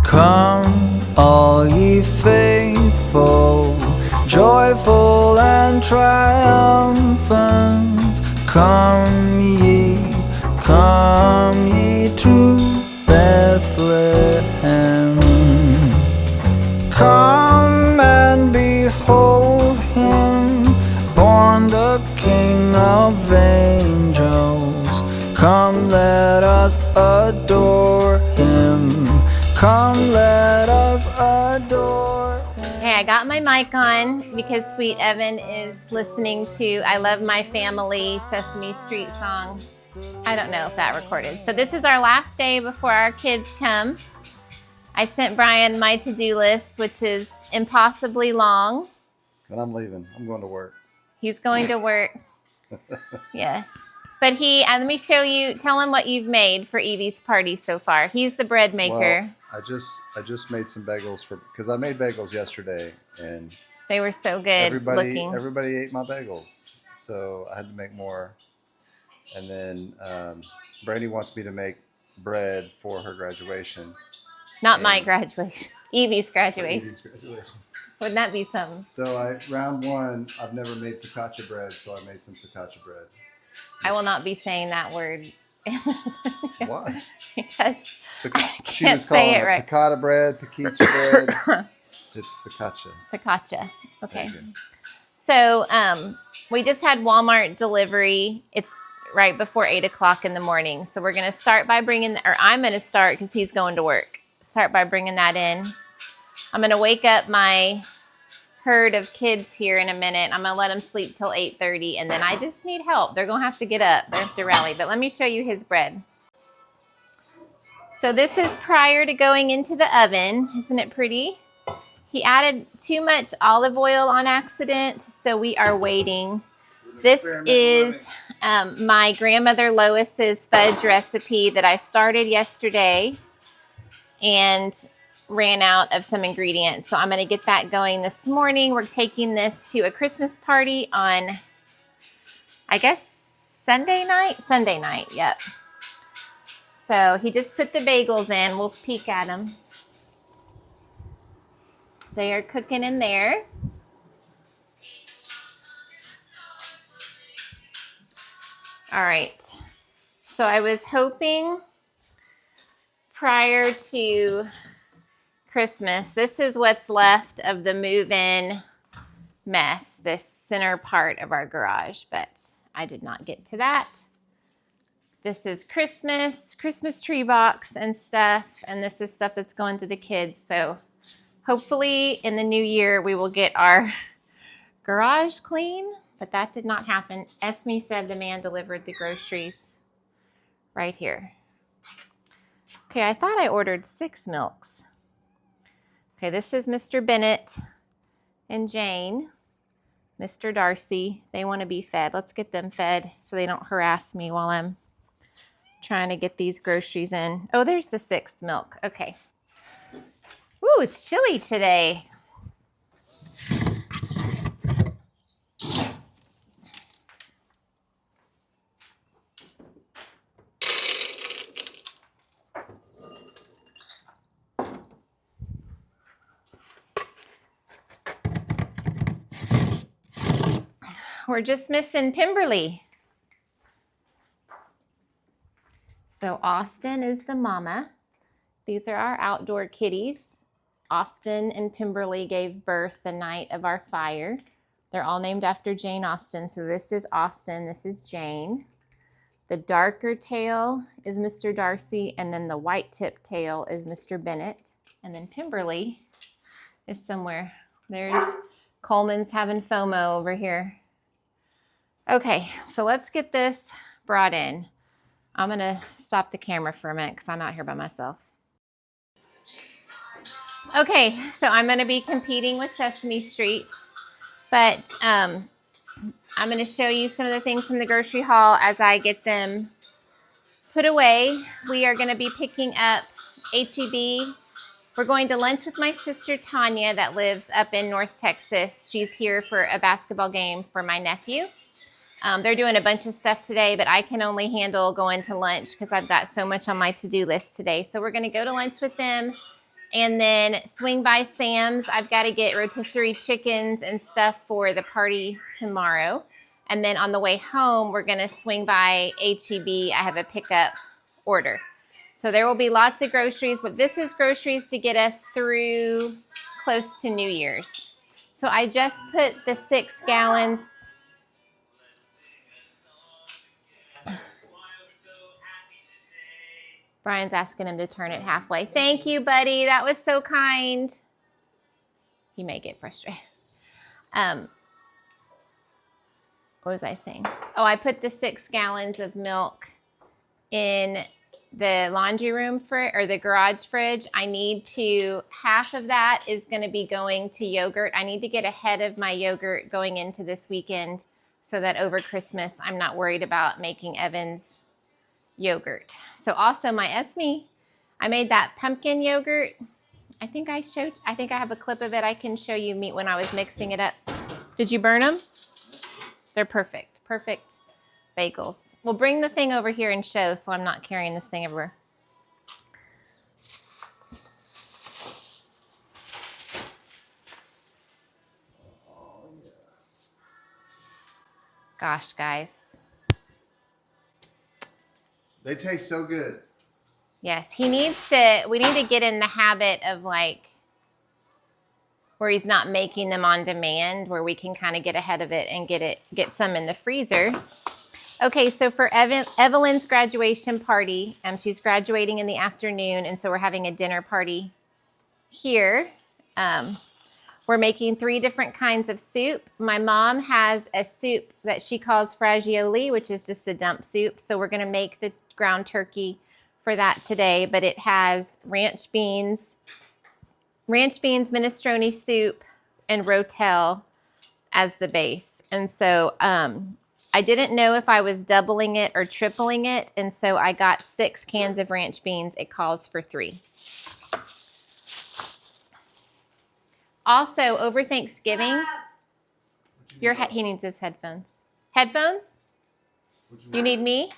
Come, all ye faithful, joyful and triumphant. Come ye to Bethlehem. Come and behold him, born the King of angels. Come, let us adore him. Come, let us adore him. Okay, I got my mic on because sweet Evan is listening to I Love My Family Sesame Street song. I don't know if that recorded. So this is our last day before our kids come. I sent Brian my to-do list, which is impossibly long. But I'm leaving. I'm going to work. He's going to work. Yes. But let me show you, tell him what you've made for Evie's party so far. He's the bread maker. Well, I just made some bagels because I made bagels yesterday and they were so good looking. Everybody ate my bagels, so I had to make more. And then Brandy wants me to make bread for her graduation. Not my graduation. Evie's graduation. Evie's graduation. Wouldn't that be something? So round one, I've never made focaccia bread, so I made some focaccia bread. I will not be saying that word. Why? Because she was calling it right. Piccata bread, paquicha bread. It's focaccia. Focaccia. Okay. So we just had Walmart delivery. It's right before 8 o'clock in the morning. So we're going to start by I'm going to start because he's going to work. Start by bringing that in. I'm going to wake up my herd of kids here in a minute. I'm going to let them sleep till 8:30, and then I just need help. They're going to have to get up. They have to rally. But let me show you his bread. So this is prior to going into the oven. Isn't it pretty? He added too much olive oil on accident, so we are waiting. This is my grandmother Lois's fudge recipe that I started yesterday and ran out of some ingredients. So I'm going to get that going this morning. We're taking this to a Christmas party on, I guess, Sunday night? Sunday night, yep. So he just put the bagels in. We'll peek at them. They are cooking in there. All right. So I was hoping prior to Christmas, this is what's left of the move-in mess, this center part of our garage, but I did not get to that. This is Christmas tree box and stuff, and this is stuff that's going to the kids. So hopefully in the new year we will get our garage clean, but that did not happen. Esme said the man delivered the groceries right here. Okay, I thought I ordered 6 milks. Okay, this is Mr. Bennett and Jane, Mr. Darcy. They want to be fed. Let's get them fed so they don't harass me while I'm trying to get these groceries in. Oh, there's the 6th milk. Okay. Ooh, it's chilly today. We're just missing Pemberley. So Austin is the mama. These are our outdoor kitties. Austin and Pemberley gave birth the night of our fire. They're all named after Jane Austen. So this is Austin, this is Jane. The darker tail is Mr. Darcy, and then the white tip tail is Mr. Bennett. And then Pemberley is somewhere. There's Coleman's having FOMO over here. Okay, so let's get this brought in. I'm going to stop the camera for a minute because I'm out here by myself. Okay, so I'm going to be competing with Sesame Street, but I'm going to show you some of the things from the grocery haul as I get them put away. We are going to be picking up H-E-B. We're going to lunch with my sister Tanya that lives up in North Texas. She's here for a basketball game for my nephew. They're doing a bunch of stuff today, but I can only handle going to lunch because I've got so much on my to-do list today. So we're going to go to lunch with them, And then swing by Sam's. I've got to get rotisserie chickens and stuff for the party tomorrow. And then on the way home, we're going to swing by H-E-B. I have a pickup order. So there will be lots of groceries, but this is groceries to get us through close to New Year's. So I just put the 6 gallons. Brian's asking him to turn it halfway. Thank you, buddy. That was so kind. He may get frustrated. What was I saying? Oh, I put the 6 gallons of milk in the laundry room or the garage fridge. I need to, half of that is going to be going to yogurt. I need to get ahead of my yogurt going into this weekend so that over Christmas I'm not worried about making Evan's yogurt. So also my Esme, I made that pumpkin yogurt. I think I have a clip of it I can show you when I was mixing it up. Did you burn them? They're perfect. Perfect bagels. We'll bring the thing over here and show so I'm not carrying this thing everywhere. Gosh, guys. They taste so good. Yes, we need to get in the habit of like where he's not making them on demand, where we can kind of get ahead of it and get some in the freezer. Okay, so for Evelyn's graduation party, she's graduating in the afternoon, and so we're having a dinner party here. We're making 3 different kinds of soup. My mom has a soup that she calls fragioli, which is just a dump soup. So we're going to make the ground turkey for that today, but it has ranch beans, minestrone soup, and rotel as the base. And so I didn't know if I was doubling it or tripling it, and so I got 6 cans of ranch beans. It calls for 3. Also, over Thanksgiving, he needs his headphones. Headphones? You need me?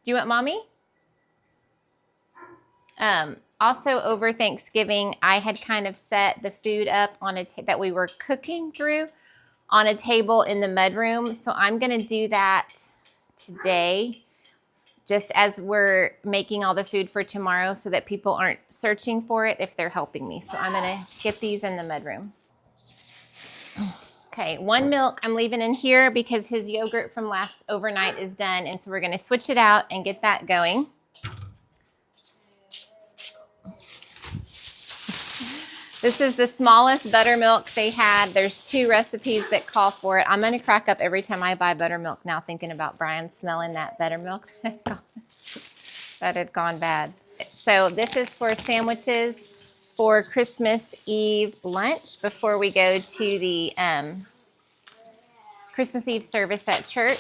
Do you want mommy? Also, over Thanksgiving, I had kind of set the food up on that we were cooking through on a table in the mudroom. So I'm going to do that today, just as we're making all the food for tomorrow so that people aren't searching for it if they're helping me. So I'm going to get these in the mudroom. Okay, 1 milk I'm leaving in here because his yogurt from last overnight is done. And so we're going to switch it out and get that going. This is the smallest buttermilk they had. There's 2 recipes that call for it. I'm going to crack up every time I buy buttermilk now thinking about Brian smelling that buttermilk that had gone bad. So this is for sandwiches for Christmas Eve lunch before we go to the Christmas Eve service at church.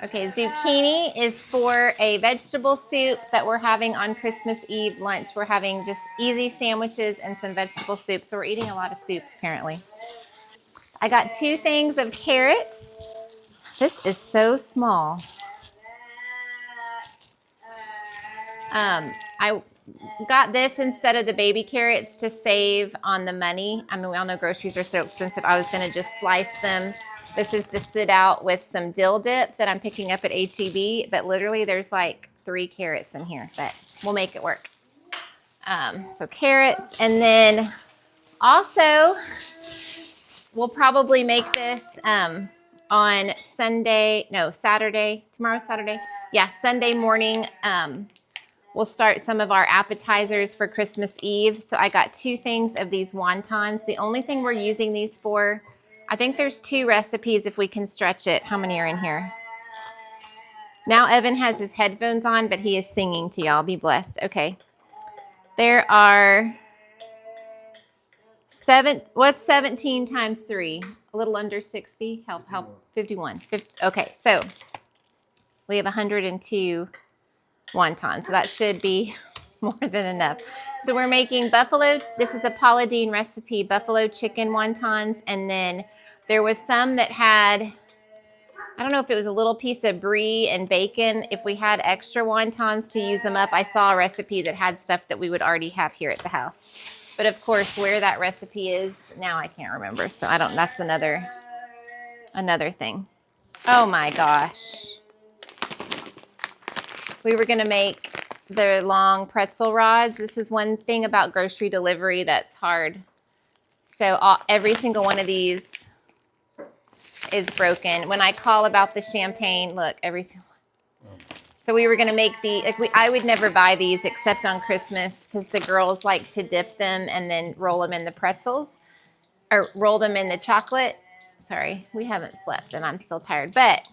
Okay, zucchini is for a vegetable soup that we're having on Christmas Eve lunch. We're having just easy sandwiches and some vegetable soup. So we're eating a lot of soup, apparently. I got 2 things of carrots. This is so small. I got this instead of the baby carrots to save on the money. I mean, we all know groceries are so expensive. I was going to just slice them. This is to sit out with some dill dip that I'm picking up at H-E-B, but literally there's like 3 carrots in here, but we'll make it work. So carrots, and then also we'll probably make this on Saturday. Tomorrow's Saturday. Yeah, Sunday morning. We'll start some of our appetizers for Christmas Eve. So I got 2 things of these wontons. The only thing we're using these for, I think there's 2 recipes if we can stretch it. How many are in here? Now Evan has his headphones on, but he is singing to y'all. Be blessed. Okay. There are what's 17 times 3? A little under 60. Help. 51. Okay, so we have 102 wontons. So that should be more than enough. So we're making this is a Paula Deen recipe, buffalo chicken wontons, and then there was some that had I don't know if it was a little piece of brie and bacon. If we had extra wontons to use them up, I saw a recipe that had stuff that we would already have here at the house. But of course, where that recipe is now, I can't remember. So I don't, that's another thing. Oh my gosh. We were gonna make the long pretzel rods. This is one thing about grocery delivery that's hard. So every single one of these is broken. When I call about the champagne, look, every single one. So we were gonna make I would never buy these except on Christmas because the girls like to dip them and then roll them in the pretzels or roll them in the chocolate. Sorry, we haven't slept and I'm still tired. But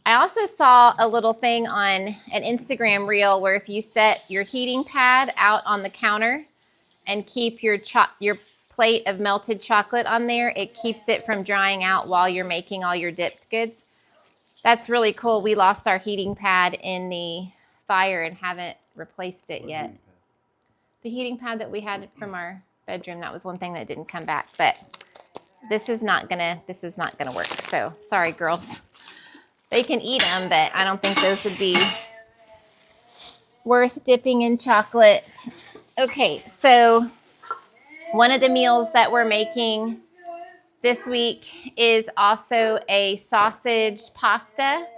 I also saw a little thing on an Instagram reel where if you set your heating pad out on the counter and keep your plate of melted chocolate on there, it keeps it from drying out while you're making all your dipped goods. That's really cool. We lost our heating pad in the fire and haven't replaced it yet. The heating pad that we had from our bedroom, that was one thing that didn't come back. But this is not gonna work. So sorry, girls. They can eat them, but I don't think those would be worth dipping in chocolate. Okay, so one of the meals that we're making this week is also a sausage pasta.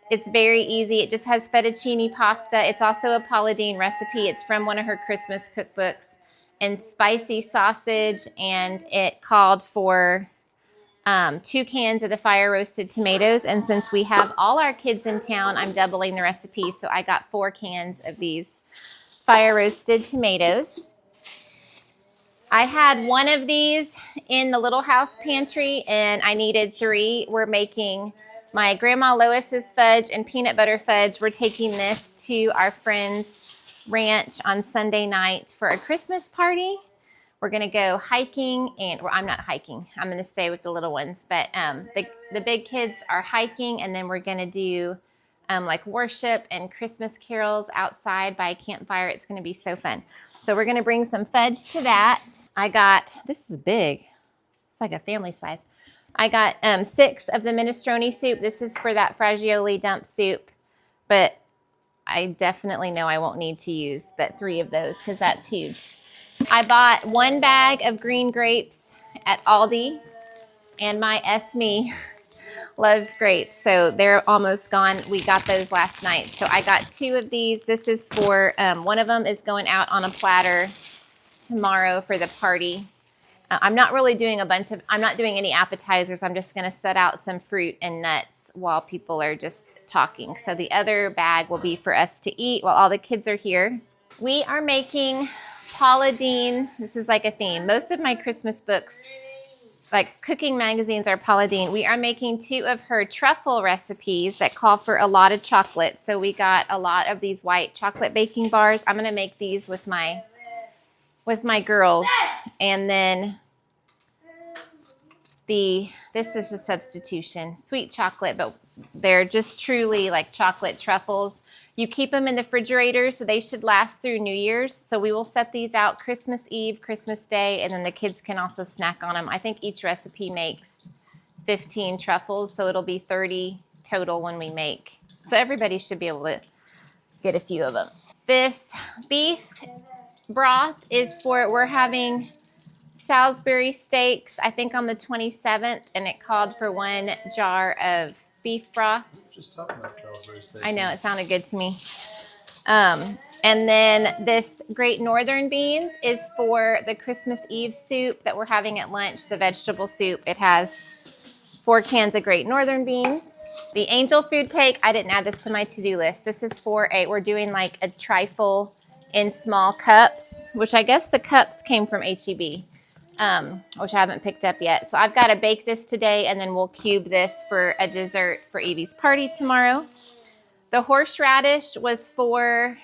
It's very easy. It just has fettuccine pasta. It's also a Paula Deen recipe. It's from one of her Christmas cookbooks, and spicy sausage, and it called for 2 cans of the fire roasted tomatoes. And since we have all our kids in town, I'm doubling the recipe. So I got 4 cans of these fire roasted tomatoes. I had one of these in the little house pantry and I needed 3. We're making my Grandma Lois's fudge and peanut butter fudge. We're taking this to our friend's ranch on Sunday night for a Christmas party. We're going to go hiking, and well, I'm not hiking. I'm going to stay with the little ones. But the big kids are hiking, and then we're going to do like worship and Christmas carols outside by a campfire. It's going to be so fun. So we're going to bring some fudge to that. This is big. It's like a family size. I got 6 of the minestrone soup. This is for that fragioli dump soup. But I definitely know I won't need to use but 3 of those because that's huge. I bought 1 bag of green grapes at Aldi, and my Esme loves grapes, so they're almost gone. We got those last night. So I got 2 of these. This is for, one of them is going out on a platter tomorrow for the party. I'm not really doing I'm not doing any appetizers. I'm just going to set out some fruit and nuts while people are just talking. So the other bag will be for us to eat while all the kids are here. We are making Paula Deen. This is like a theme. Most of my Christmas books, like cooking magazines, are Paula Deen. We are making 2 of her truffle recipes that call for a lot of chocolate. So we got a lot of these white chocolate baking bars. I'm going to make these with my girls. And then this is a substitution, sweet chocolate, but they're just truly like chocolate truffles. You keep them in the refrigerator, so they should last through New Year's. So we will set these out Christmas Eve, Christmas Day, and then the kids can also snack on them. I think each recipe makes 15 truffles, so it'll be 30 total when we make. So everybody should be able to get a few of them. This beef broth is we're having Salisbury steaks, I think on the 27th, and it called for 1 jar of beef broth. Just talking about Salisbury steak. I know, it sounded good to me. And then this Great Northern beans is for the Christmas Eve soup that we're having at lunch, the vegetable soup. It has 4 cans of Great Northern beans. The angel food cake, I didn't add this to my to-do list. This is for we're doing like a trifle in small cups, which I guess the cups came from H-E-B. Which I haven't picked up yet. So I've got to bake this today, and then we'll cube this for a dessert for Evie's party tomorrow. The horseradish was for,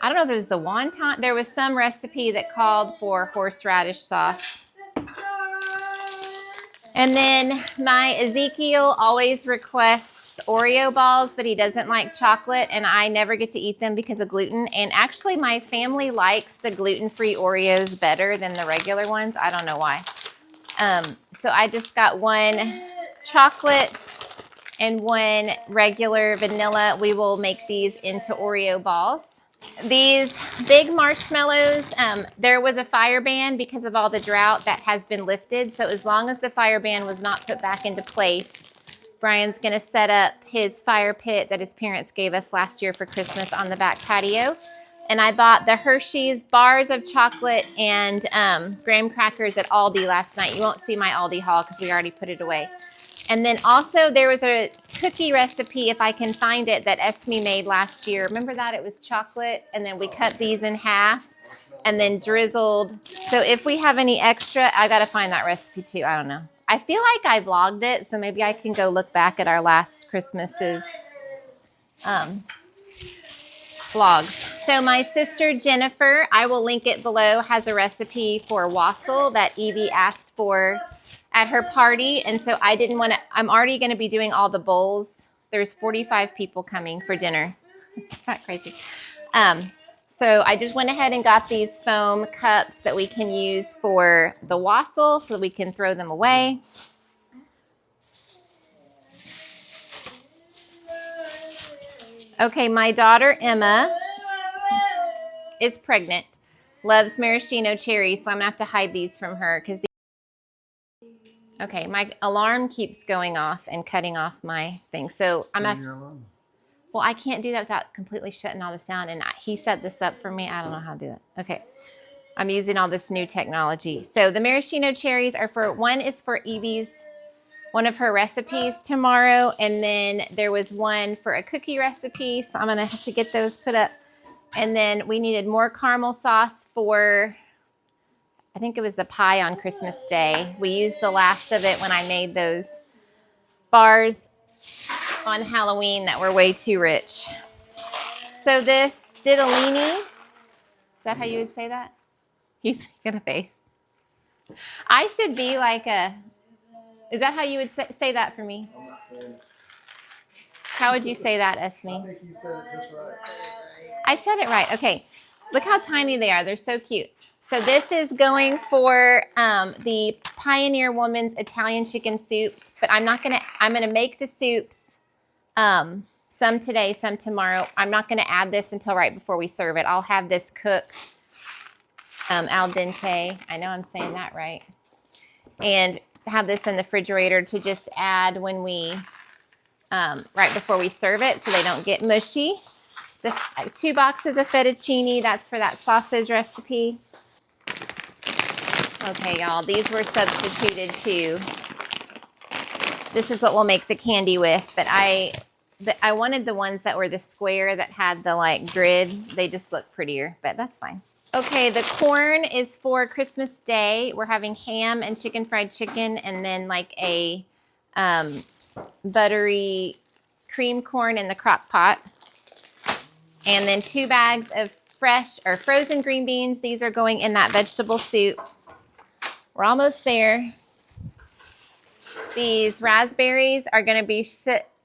I don't know if it was the wonton. There was some recipe that called for horseradish sauce. And then my Ezekiel always requests Oreo balls, but he doesn't like chocolate, and I never get to eat them because of gluten. And actually my family likes the gluten-free Oreos better than the regular ones. I don't know why. So I just got 1 chocolate and 1 regular vanilla. We will make these into Oreo balls. These big marshmallows, there was a fire ban because of all the drought that has been lifted. So as long as the fire ban was not put back into place, Brian's going to set up his fire pit that his parents gave us last year for Christmas on the back patio. And I bought the Hershey's bars of chocolate and graham crackers at Aldi last night. You won't see my Aldi haul because we already put it away. And then also there was a cookie recipe, if I can find it, that Esme made last year. Remember that? It was chocolate, and then we cut these in half and then drizzled. So if we have any extra, I got to find that recipe too. I don't know. I feel like I vlogged it, so maybe I can go look back at our last Christmas's vlogs. So my sister Jennifer, I will link it below, has a recipe for wassail that Evie asked for at her party. And so I didn't want to, I'm already going to be doing all the bowls. There's 45 people coming for dinner. It's not crazy. So I just went ahead and got these foam cups that we can use for the wassail so that we can throw them away. Okay, my daughter Emma is pregnant, loves maraschino cherries, so I'm gonna have to hide these from her because. Okay, my alarm keeps going off and cutting off my thing, so I'm gonna. Well, I can't do that without completely shutting all the sound, and he set this up for me. I don't know how to do that. Okay, I'm using all this new technology. So the maraschino cherries are for, one is for Evie's, one of her recipes tomorrow, and then there was one for a cookie recipe, so I'm gonna have to get those put up. And then we needed more caramel sauce for, I think it was the pie on Christmas Day. We used the last of it when I made those bars on Halloween that were way too rich. So this ditalini, is that how you would say that? He's making a face. I should be like a, is that how you would say that for me? I'm not saying it. How would you say that, Esme? I think you said it just right. I said it right. Okay. Look how tiny they are. They're so cute. So this is going for the Pioneer Woman's Italian chicken soups, but I'm going to make the soups, some today, some tomorrow. I'm not going to add this until right before we serve it. I'll have this cooked al dente. I know I'm saying that right. And have this in the refrigerator to just add when we, right before we serve it so they don't get mushy. The 2 boxes of fettuccine, that's for that sausage recipe. Okay, y'all, these were substituted too. This is what we'll make the candy with, but I wanted the ones that were the square that had the like grid. They just look prettier, but that's fine. Okay, the corn is for Christmas Day. We're having ham and chicken fried chicken, and then like a buttery cream corn in the crock pot. And then 2 bags of fresh or frozen green beans. These are going in that vegetable soup. We're almost there. These raspberries are going to be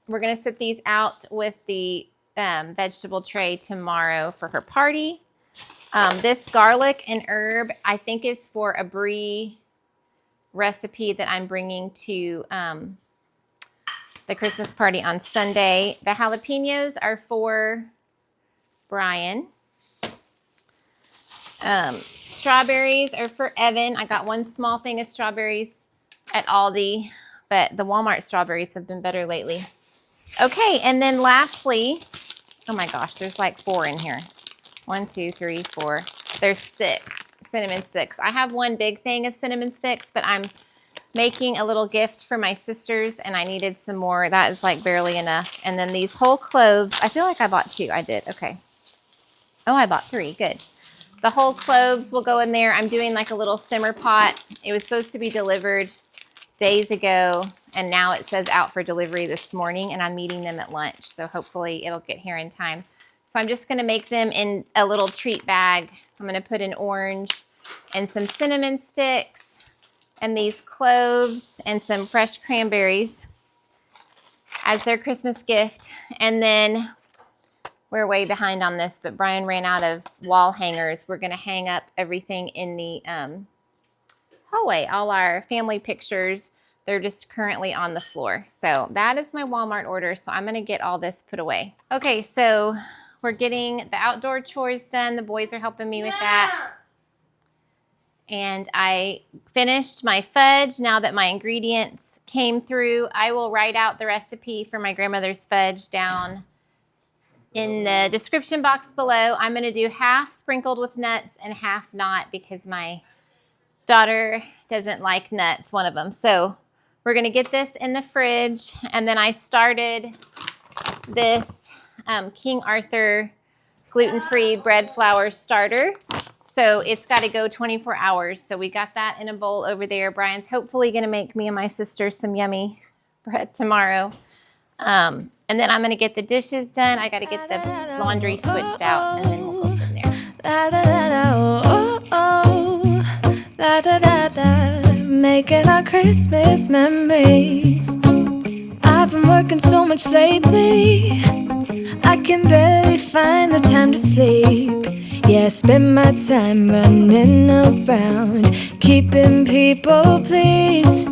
we're going to sit these out with the vegetable tray tomorrow for her party. This garlic and herb, I think, is for a brie recipe that I'm bringing to the Christmas party on Sunday. The jalapenos are for Brian. Strawberries are for Evan. I got 1 small thing of strawberries at Aldi, but the Walmart strawberries have been better lately. Okay, and then lastly, oh my gosh, there's like 4 in here. 1, 2, 3, 4. There's 6 cinnamon sticks. I have 1 big thing of cinnamon sticks, but I'm making a little gift for my sisters, and I needed some more. That is like barely enough. And then these whole cloves. I feel like I bought 2. I did. Okay. Oh, I bought 3. Good. The whole cloves will go in there. I'm doing like a little simmer pot. It was supposed to be delivered days ago, and now it says out for delivery this morning, and I'm meeting them at lunch. So hopefully it'll get here in time. So I'm just going to make them in a little treat bag. I'm going to put an orange and some cinnamon sticks and these cloves and some fresh cranberries as their Christmas gift. And then we're way behind on this, but Brian ran out of wall hangers. We're going to hang up everything in the hallway, all our family pictures, They're just currently on the floor. So that is my Walmart order. So I'm gonna get all this put away. Okay, so we're getting the outdoor chores done. The boys are helping me with that. And I finished my fudge. Now that my ingredients came through, I will write out the recipe for my grandmother's fudge down in the description box below. I'm gonna do half sprinkled with nuts and half not because my daughter doesn't like nuts, one of them. So we're gonna get this in the fridge. And then I started this King Arthur gluten-free bread flour starter. So it's got to go 24 hours. So we got that in a bowl over there. Brian's hopefully going to make me and my sister some yummy bread tomorrow. And then I'm going to get the dishes done. I got to get the laundry switched out, and then we'll go from there. Making our Christmas memories. I've been working so much lately, I can barely find the time to sleep. Yeah, I spend my time running around, keeping people pleased.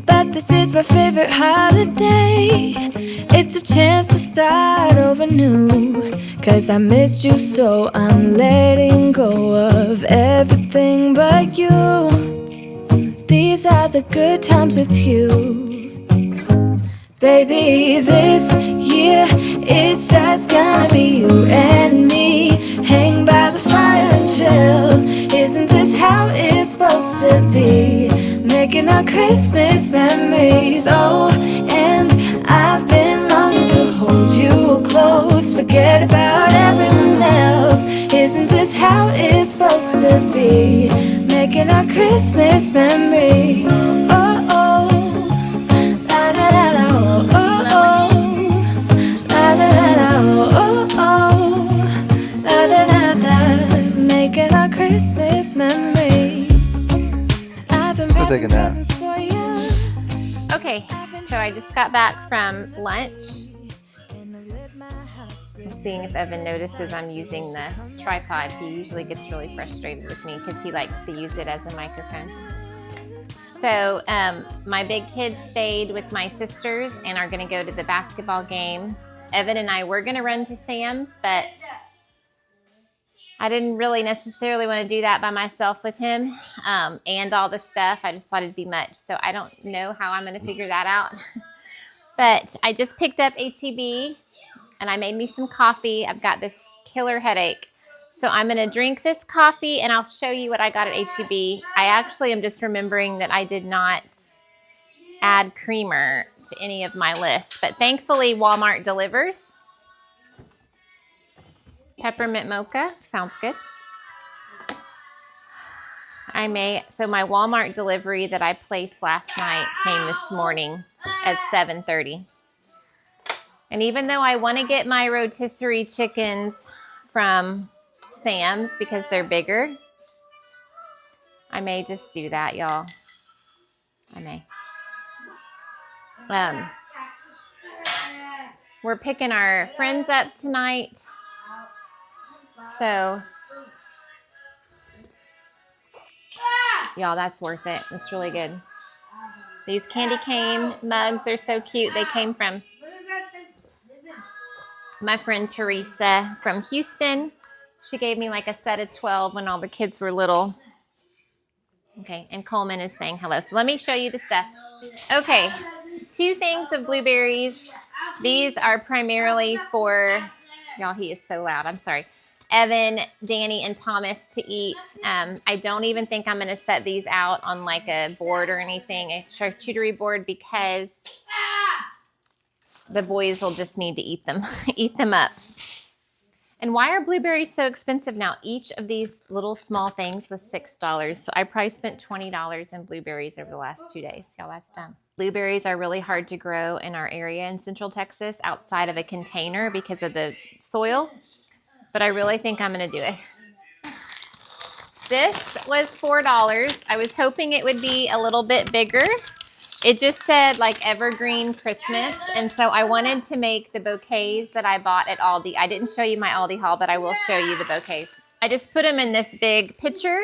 But this is my favorite holiday. It's a chance to start over new. 'Cause I missed you, so I'm letting go of everything but you. These are the good times with you. Baby, this year it's just gonna be you and me. Hang by the fire and chill. Isn't this how it's supposed to be? Making our Christmas memories. Oh, and I've been longing to hold you close. Forget about everyone else. Isn't this how it's supposed to be? Making our Christmas memories. Oh, oh. La da da da. Making our Christmas memories. I've been wrapping presents for you. Okay, so I just got back from lunch. I'm seeing if Evan notices I'm using the tripod. He usually gets really frustrated with me because he likes to use it as a microphone. So my big kids stayed with my sisters and are going to go to the basketball game. Evan and I were going to run to Sam's, but I didn't really necessarily want to do that by myself with him and all the stuff. I just thought it'd be much. So I don't know how I'm going to figure that out. But I just picked up H-E-B and I made me some coffee. I've got this killer headache. So I'm going to drink this coffee and I'll show you what I got at H-E-B. I actually am just remembering that I did not add creamer to any of my lists. But thankfully Walmart delivers. Peppermint mocha, sounds good. So my Walmart delivery that I placed last night came this morning at 7:30. And even though I want to get my rotisserie chickens from Sam's because they're bigger, I may just do that, y'all. I may. We're picking our friends up tonight. So, y'all, that's worth it. It's really good. These candy cane mugs are so cute. They came from my friend Teresa from Houston. She gave me like a set of 12 when all the kids were little. Okay, and Coleman is saying hello. So let me show you the stuff. Okay, 2 things of blueberries. These are primarily for, y'all, he is so loud. I'm sorry. Evan, Danny, and Thomas to eat. I don't even think I'm going to set these out on like a board or anything, a charcuterie board, because the boys will just need to eat them, eat them up. And why are blueberries so expensive now? Each of these little small things was $6. So I probably spent $20 in blueberries over the last 2 days. Y'all, that's dumb. Blueberries are really hard to grow in our area in Central Texas outside of a container because of the soil. But I really think I'm going to do it. This was $4. I was hoping it would be a little bit bigger. It just said like Evergreen Christmas. And so I wanted to make the bouquets that I bought at Aldi. I didn't show you my Aldi haul, but I will show you the bouquets. I just put them in this big pitcher,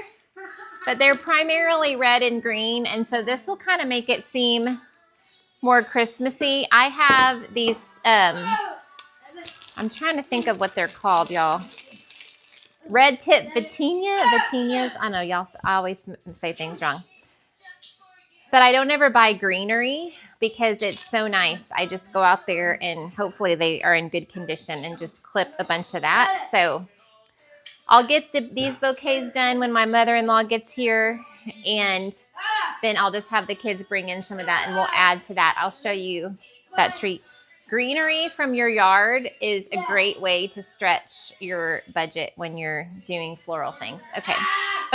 but they're primarily red and green. And so this will kind of make it seem more Christmassy. I have these, I'm trying to think of what they're called, y'all. Red tip Vitinias. I know y'all, I always say things wrong. But I don't ever buy greenery because it's so nice. I just go out there and hopefully they are in good condition and just clip a bunch of that. So I'll get these bouquets done when my mother-in-law gets here, and then I'll just have the kids bring in some of that and we'll add to that. I'll show you that treat. Greenery from your yard is a great way to stretch your budget when you're doing floral things.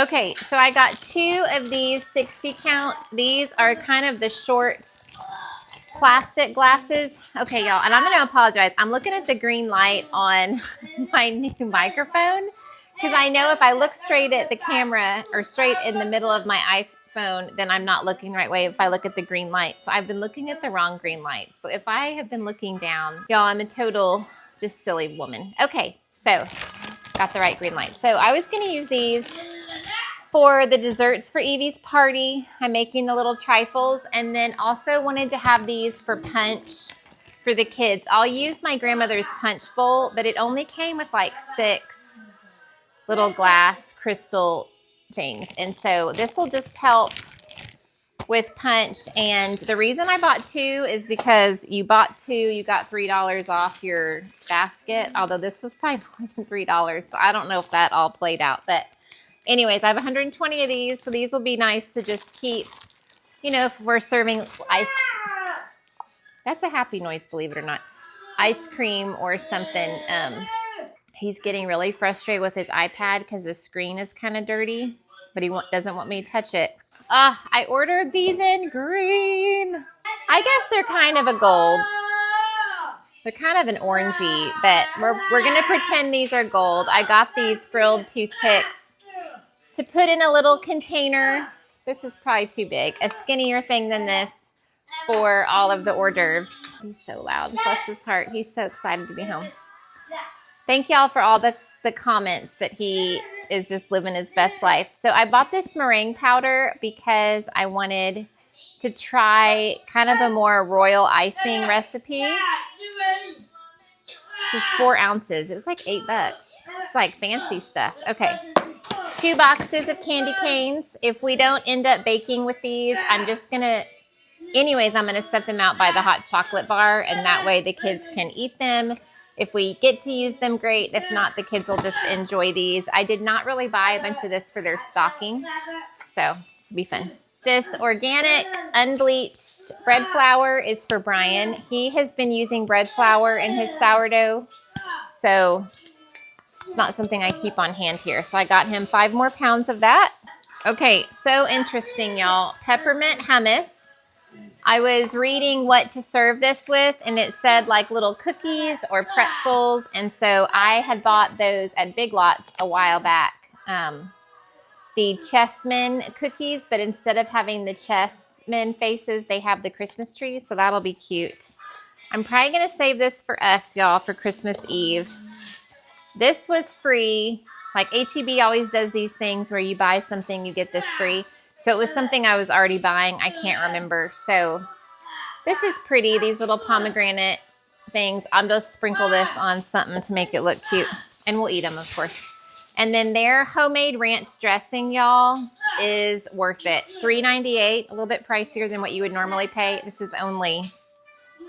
Okay, so I got 2 of these 60 count. These are kind of the short plastic glasses. Okay, y'all, and I'm going to apologize. I'm looking at the green light on my new microphone because I know if I look straight at the camera or straight in the middle of my iPhone, then I'm not looking the right way if I look at the green light. So I've been looking at the wrong green light. So if I have been looking down, y'all, I'm a total just silly woman. Okay, so got the right green light. So I was going to use these for the desserts for Evie's party. I'm making the little trifles, and then also wanted to have these for punch for the kids. I'll use my grandmother's punch bowl, but it only came with like 6 little glass crystal things. And so this will just help with punch. And the reason I bought 2 is because you bought 2, you got $3 off your basket. Although this was probably more than $3. So I don't know if that all played out. But anyways, I have 120 of these. So these will be nice to just keep, you know, if we're serving ice. That's a happy noise, believe it or not. Ice cream or something. He's getting really frustrated with his iPad because the screen is kind of dirty, but he doesn't want me to touch it. I ordered these in green. I guess they're kind of a gold. They're kind of an orangey, but we're going to pretend these are gold. I got these frilled toothpicks to put in a little container. This is probably too big. A skinnier thing than this for all of the hors d'oeuvres. He's so loud. Bless his heart. He's so excited to be home. Thank y'all for all the comments that he is just living his best life. So I bought this meringue powder because I wanted to try kind of a more royal icing recipe. This is 4 ounces. It was like $8. It's like fancy stuff. Okay. 2 boxes of candy canes. If we don't end up baking with these, I'm just going to, anyways, I'm going to set them out by the hot chocolate bar, and that way the kids can eat them. If we get to use them, great. If not, the kids will just enjoy these. I did not really buy a bunch of this for their stocking, so this will be fun. This organic, unbleached bread flour is for Brian. He has been using bread flour in his sourdough, so it's not something I keep on hand here. So I got him 5 more pounds of that. Okay, so interesting, y'all. Peppermint hummus. I was reading what to serve this with, and it said like little cookies or pretzels. And so I had bought those at Big Lots a while back. The chessmen cookies, but instead of having the chessmen faces, they have the Christmas trees. So that'll be cute. I'm probably going to save this for us, y'all, for Christmas Eve. This was free. Like H-E-B always does these things where you buy something, you get this free. So it was something I was already buying. I can't remember. So this is pretty. These little pomegranate things. I'll just sprinkle this on something to make it look cute. And we'll eat them, of course. And then their homemade ranch dressing, y'all, is worth it. $3.98, a little bit pricier than what you would normally pay. This is only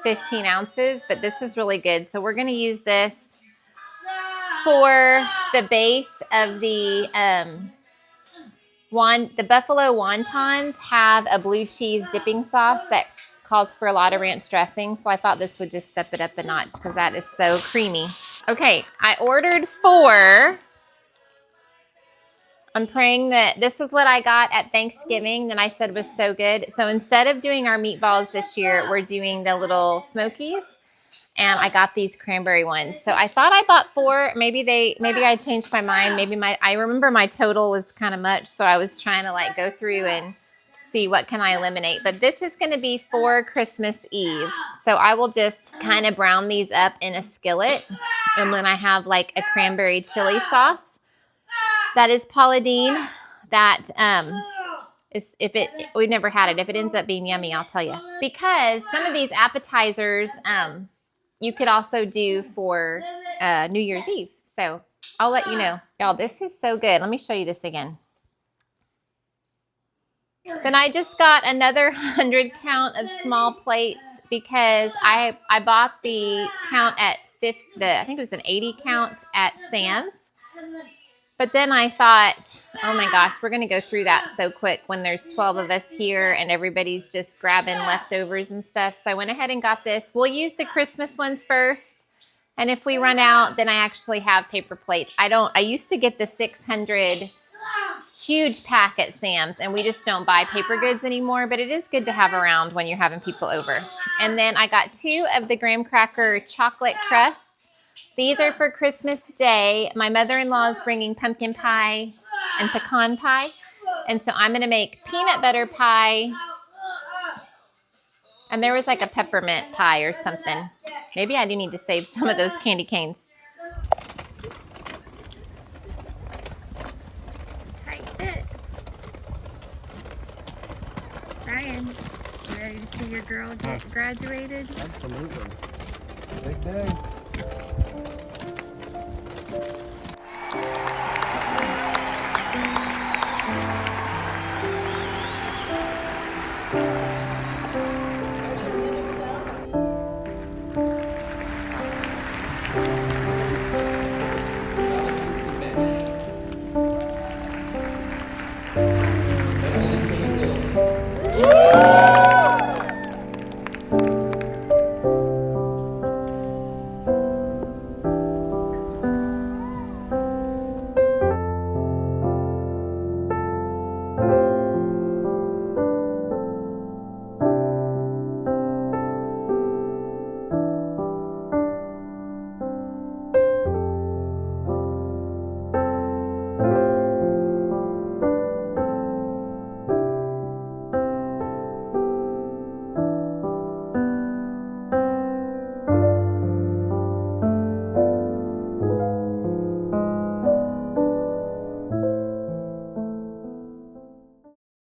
15 ounces, but this is really good. So we're going to use this for the base of the buffalo wontons have a blue cheese dipping sauce that calls for a lot of ranch dressing. So I thought this would just step it up a notch because that is so creamy. Okay, I ordered 4. I'm praying that this was what I got at Thanksgiving that I said was so good. So instead of doing our meatballs this year, we're doing the little smokies. And I got these cranberry ones. So I thought I bought 4. Maybe I changed my mind. I remember my total was kind of much. So I was trying to like go through and see what can I eliminate. But this is going to be for Christmas Eve. So I will just kind of brown these up in a skillet. And then I have like a cranberry chili sauce. That is Paula Deen. That we've never had it. If it ends up being yummy, I'll tell you. Because some of these appetizers, you could also do for New Year's Eve. So I'll let you know. Y'all, this is so good. Let me show you this again. Then I just got another 100 count of small plates because I bought the count at I think it was an 80 count at Sam's. But then I thought, oh my gosh, we're going to go through that so quick when there's 12 of us here and everybody's just grabbing leftovers and stuff. So I went ahead and got this. We'll use the Christmas ones first. And if we run out, then I actually have paper plates. I used to get the 600 huge pack at Sam's, and we just don't buy paper goods anymore, but it is good to have around when you're having people over. And then I got 2 of the graham cracker chocolate crusts. These are for Christmas Day. My mother-in-law is bringing pumpkin pie and pecan pie, and so I'm going to make peanut butter pie, and there was like a peppermint pie or something. Maybe I do need to save some of those candy canes. Ryan, you ready to see your girl get graduated? Absolutely. Big day.